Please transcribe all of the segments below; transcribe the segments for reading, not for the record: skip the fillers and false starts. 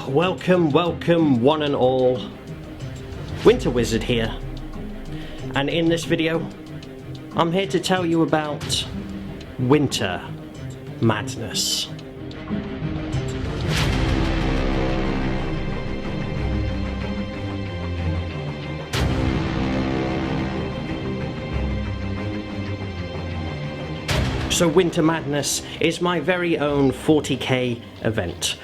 Welcome one and all. Winter Wizard here, and in this video I'm here to tell you about winter madness. So Winter Madness is my very own 40k event.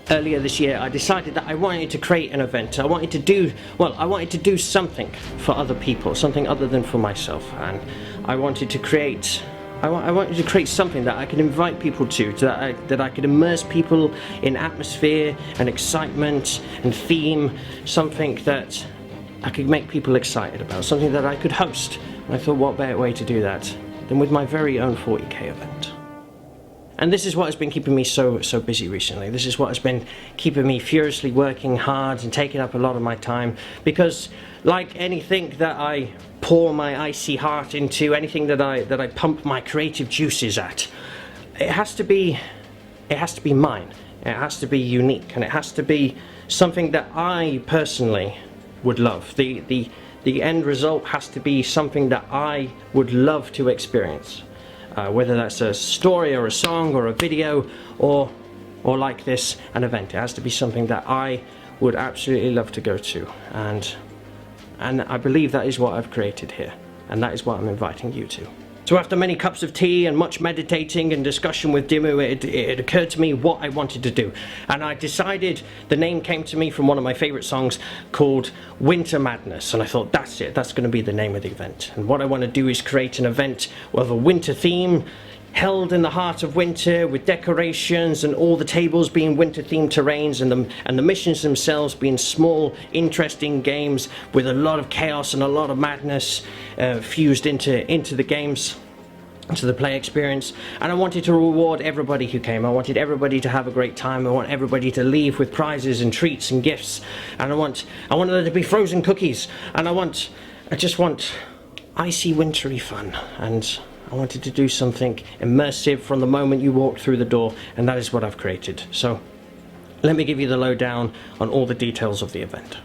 Earlier this year I decided that I wanted to create an event. I wanted to do something for other people, something other than for myself, and I wanted to create something that I could invite people to, that I could immerse people in atmosphere and excitement and theme, something that I could make people excited about, something that I could host. And I thought, what better way to do that than with my very own 40k event. And this is what has been keeping me so busy recently. This is what has been keeping me furiously working hard and taking up a lot of my time, because like anything that I pour my icy heart into, anything that I pump my creative juices at, it has to be mine. It has to be unique, and it has to be something that I personally would love. The end result has to be something that I would love to experience. Whether that's a story or a song or a video or like this, an event. It has to be something that I would absolutely love to go to, and I believe that is what I've created here, and that is what I'm inviting you to. So after many cups of tea and much meditating and discussion with Dimmu, it occurred to me what I wanted to do. And I decided, the name came to me from one of my favourite songs called Winter Madness. And I thought, that's it, that's going to be the name of the event. And what I want to do is create an event with a winter theme, held in the heart of winter, with decorations and all the tables being winter themed terrains, and the missions themselves being small, interesting games with a lot of chaos and a lot of madness fused into the games, into the play experience. And I wanted to reward everybody who came. I wanted everybody to have a great time. I want everybody to leave with prizes and treats and gifts. And I want there to be frozen cookies. And I just want icy wintry fun. And I wanted to do something immersive from the moment you walk through the door, and that is what I've created. So let me give you the lowdown on all the details of the event.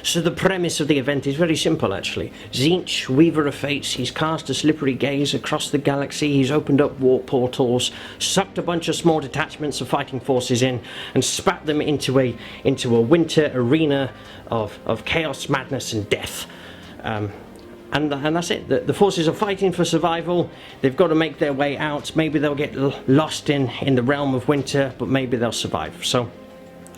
So the premise of the event is very simple, actually. Tzeentch, Weaver of Fates, he's cast a slippery gaze across the galaxy, he's opened up warp portals, sucked a bunch of small detachments of fighting forces in, and spat them into a winter arena of chaos, madness and death. And that's it. The forces are fighting for survival. They've got to make their way out. Maybe they'll get lost in the realm of winter, but maybe they'll survive. So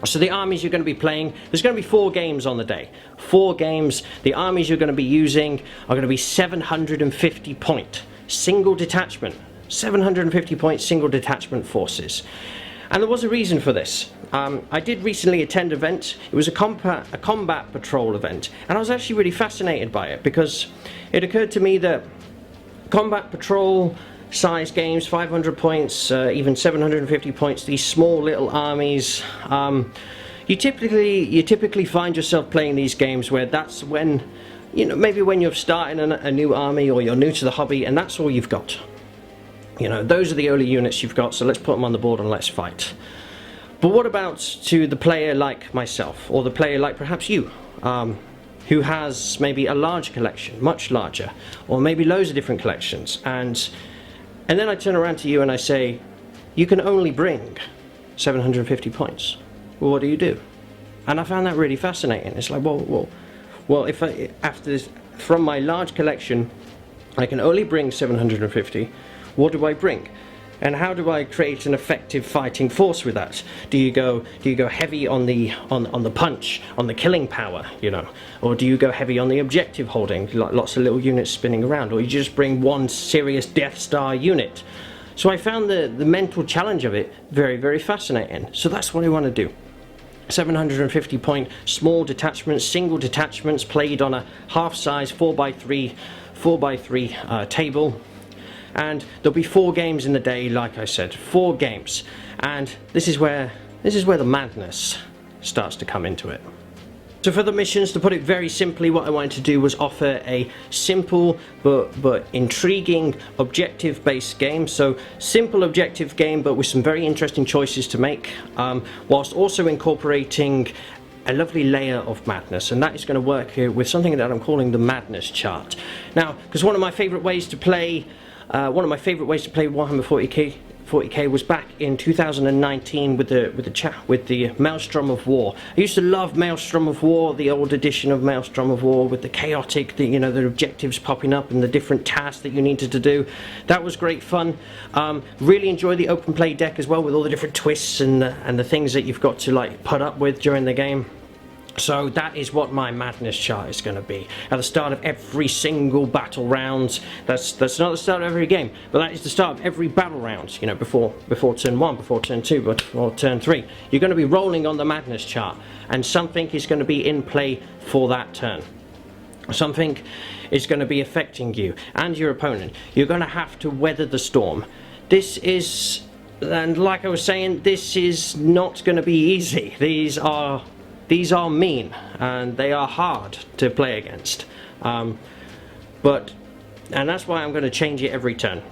the armies you're going to be playing, there's going to be 4 games on the day. 4 games. The armies you're going to be using are going to be 750 point single detachment. 750 point single detachment forces. And there was a reason for this. I did recently attend an event. It was a combat patrol event, and I was actually really fascinated by it, because it occurred to me that combat patrol size games, 500 points, even 750 points, these small little armies, you typically find yourself playing these games where that's when, maybe when you're starting a new army, or you're new to the hobby, and that's all you've got. Those are the early units you've got, so let's put them on the board and let's fight. But what about to the player like myself, or the player like perhaps you, who has maybe a large collection, much larger, or maybe loads of different collections, and then I turn around to you and I say, you can only bring 750 points. Well, what do you do? And I found that really fascinating. It's like, well, if from my large collection, I can only bring 750. What do I bring? And how do I create an effective fighting force with that? Do you go heavy on the punch, on the killing power, or do you go heavy on the objective holding, like lots of little units spinning around, or you just bring one serious Death Star unit? So I found the mental challenge of it very, very fascinating. So that's what I want to do. 750 point small detachments, single detachments, played on a half-size 4x3 table. And there'll be 4 games in the day, like I said, 4 games, and this is where the madness starts to come into it. So for the missions, to put it very simply, what I wanted to do was offer a simple but intriguing objective-based game. So simple objective game, but with some very interesting choices to make, whilst also incorporating a lovely layer of madness, and that is going to work here with something that I'm calling the madness chart. Now, because one of my favourite ways to play Warhammer 40k was back in 2019 with the Maelstrom of War. I used to love Maelstrom of War, the old edition of Maelstrom of War, with the chaotic, the objectives popping up and the different tasks that you needed to do. That was great fun. Really enjoy the open play deck as well, with all the different twists and the things that you've got to like put up with during the game. So that is what my madness chart is going to be. At the start of every single battle round, that's not the start of every game, but that is the start of every battle round, before turn 1, before turn 2, before turn 3. You're going to be rolling on the madness chart, and something is going to be in play for that turn. Something is going to be affecting you and your opponent. You're going to have to weather the storm. And like I was saying, this is not going to be easy. These are mean, and they are hard to play against. And that's why I'm going to change it every turn.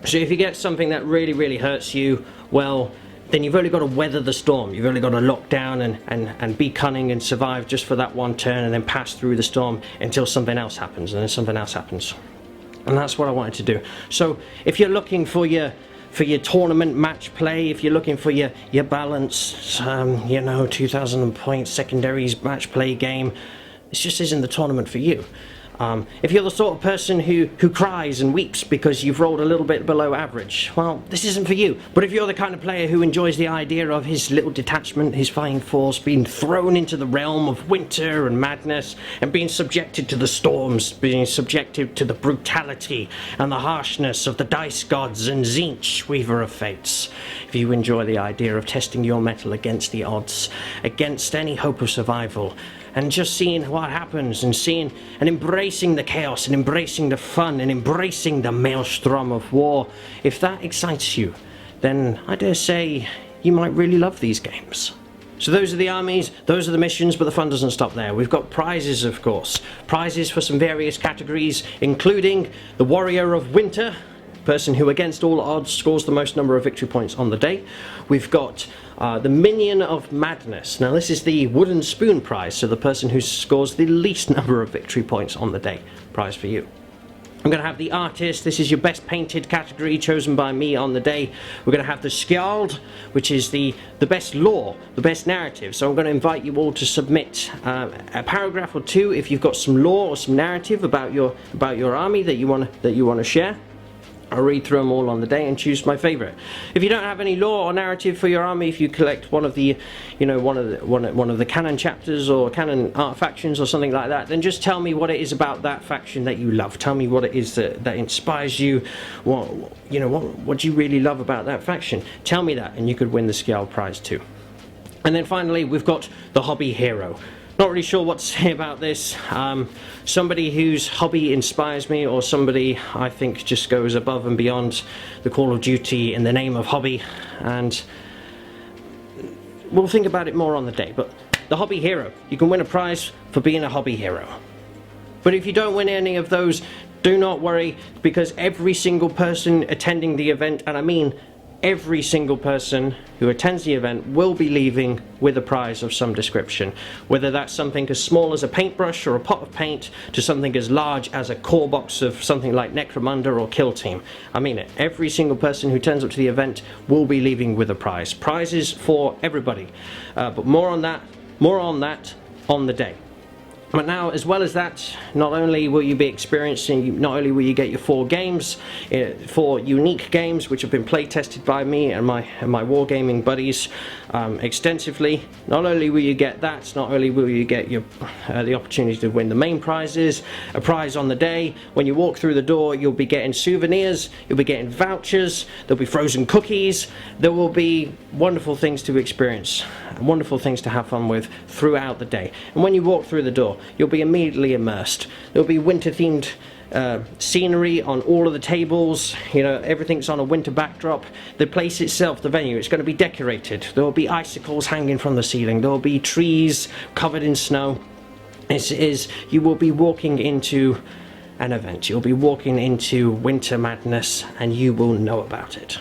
So if you get something that really hurts you, well, then you've only got to weather the storm. You've only got to lock down and be cunning and survive just for that one turn, and then pass through the storm until something else happens, and then something else happens. And that's what I wanted to do. So if you're looking for your tournament match play, if you're looking for your balanced 2000 point secondaries match play game, this just isn't the tournament for you. If you're the sort of person who cries and weeps because you've rolled a little bit below average, well, this isn't for you. But if you're the kind of player who enjoys the idea of his little detachment, his flying force, being thrown into the realm of winter and madness, and being subjected to the storms, being subjected to the brutality and the harshness of the dice gods and Tzeentch, Weaver of Fates, if you enjoy the idea of testing your mettle against the odds, against any hope of survival, and just seeing what happens, and seeing and embracing the chaos, and embracing the fun, and embracing the Maelstrom of War, if that excites you, then I dare say you might really love these games. So those are the armies, those are the missions, but the fun doesn't stop there. We've got prizes, of course. Prizes for some various categories, including the Warrior of Winter, person who against all odds scores the most number of victory points on the day. We've got the Minion of Madness. Now this is the wooden spoon prize, so the person who scores the least number of victory points on the day. Prize for you. I'm going to have the Artist. This is your best painted category, chosen by me on the day. We're going to have the Skjald, which is the best lore, the best narrative. So I'm going to invite you all to submit a paragraph or two if you've got some lore or some narrative about your army that you want to share. I'll read through them all on the day and choose my favourite. If you don't have any lore or narrative for your army, if you collect one of the, one of the canon chapters or canon art factions or something like that, then just tell me what it is about that faction that you love. Tell me what it is that inspires you. What do you really love about that faction? Tell me that, and you could win the Skjald prize too. And then finally, we've got the Hobby Hero. Not really sure what to say about this. Somebody whose hobby inspires me, or somebody I think just goes above and beyond the call of duty in the name of hobby, and we'll think about it more on the day. But the Hobby Hero, you can win a prize for being a hobby hero. But if you don't win any of those, do not worry, because every single person attending the event, and I mean every single person who attends the event, will be leaving with a prize of some description, whether that's something as small as a paintbrush or a pot of paint to something as large as a core box of something like Necromunda or Kill Team. I mean it. Every single person who turns up to the event will be leaving with a prize. Prizes for everybody, but more on that on the day. But now, as well as that, not only will you be experiencing, not only will you get your 4 games, 4 unique games which have been play tested by me and my wargaming buddies extensively. Not only will you get that, not only will you get your the opportunity to win the main prizes, a prize on the day. When you walk through the door, you'll be getting souvenirs, you'll be getting vouchers, there'll be frozen cookies, there will be wonderful things to experience, wonderful things to have fun with throughout the day. And when you walk through the door, well, you'll be immediately immersed. There'll be winter themed scenery on all of the tables. You know, everything's on a winter backdrop. The place itself, the venue, it's going to be decorated. There will be icicles hanging from the ceiling. There will be trees covered in snow. You will be walking into an event. You'll be walking into Winter Madness, and you will know about it.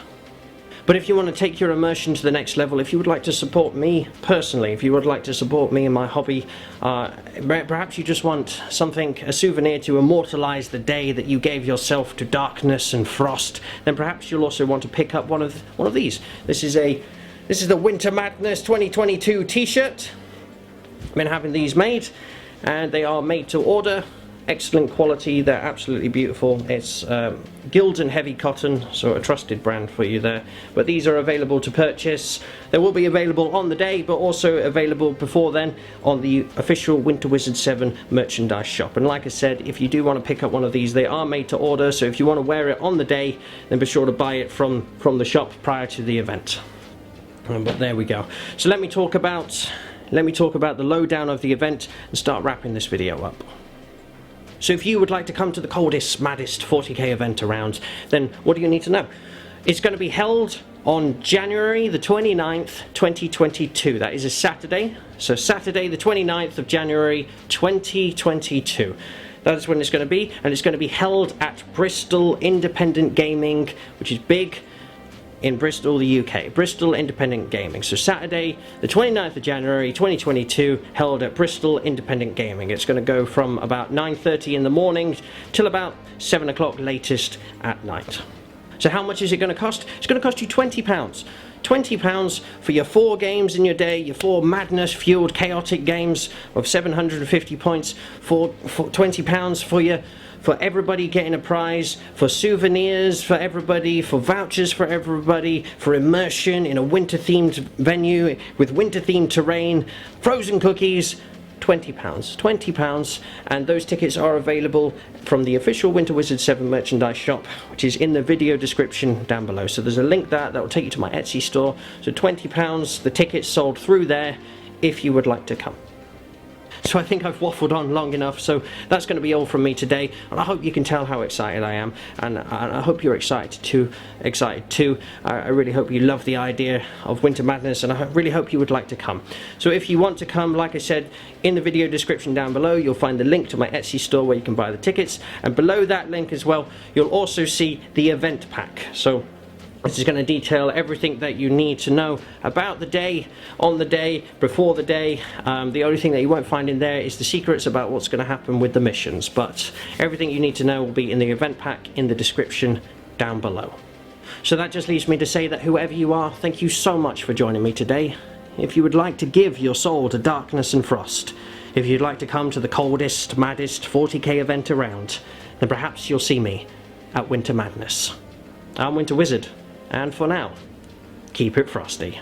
But if you want to take your immersion to the next level, if you would like to support me personally, if you would like to support me in my hobby, perhaps you just want something, a souvenir to immortalize the day that you gave yourself to darkness and frost, then perhaps you'll also want to pick up one of these. This is the Winter Madness 2022 t-shirt. I've been having these made, and they are made to order. Excellent quality, they're absolutely beautiful. It's Gildan heavy cotton, so a trusted brand for you there. But these are available to purchase. They will be available on the day, but also available before then on the official Winter Wizard 7 merchandise shop. And like I said, if you do want to pick up one of these, they are made to order, so if you want to wear it on the day, then be sure to buy it from the shop prior to the event. But there we go. So let me talk about the lowdown of the event and start wrapping this video up. So if you would like to come to the coldest, maddest 40k event around, then what do you need to know? It's going to be held on January the 29th, 2022. That is a Saturday. So Saturday the 29th of January 2022. That is when it's going to be, and it's going to be held at Bristol Independent Gaming, which is big in Bristol, the UK. Bristol Independent Gaming. So Saturday, the 29th of January 2022, held at Bristol Independent Gaming. It's going to go from about 9:30 in the morning till about 7 o'clock latest at night. So how much is it going to cost? It's going to cost you £20. £20 for your 4 games in your day, your 4 madness-fueled chaotic games of 750 points, for £20 for everybody getting a prize, for souvenirs for everybody, for vouchers for everybody, for immersion in a winter-themed venue with winter-themed terrain, frozen cookies. £20, and those tickets are available from the official Winter Wizard 7 merchandise shop, which is in the video description down below. So there's a link there that will take you to my Etsy store. So £20, the tickets sold through there if you would like to come. So I think I've waffled on long enough, so that's going to be all from me today, and I hope you can tell how excited I am, and I hope you're excited too. I really hope you love the idea of Winter Madness, and I really hope you would like to come. So if you want to come, like I said, in the video description down below, you'll find the link to my Etsy store where you can buy the tickets, and below that link as well, you'll also see the event pack. So this is going to detail everything that you need to know about the day, on the day, before the day. The only thing that you won't find in there is the secrets about what's going to happen with the missions, but everything you need to know will be in the event pack in the description down below. So that just leaves me to say that whoever you are, thank you so much for joining me today. If you would like to give your soul to darkness and frost, if you'd like to come to the coldest, maddest 40k event around, then perhaps you'll see me at Winter Madness. I'm Winter Wizard. And for now, keep it frosty.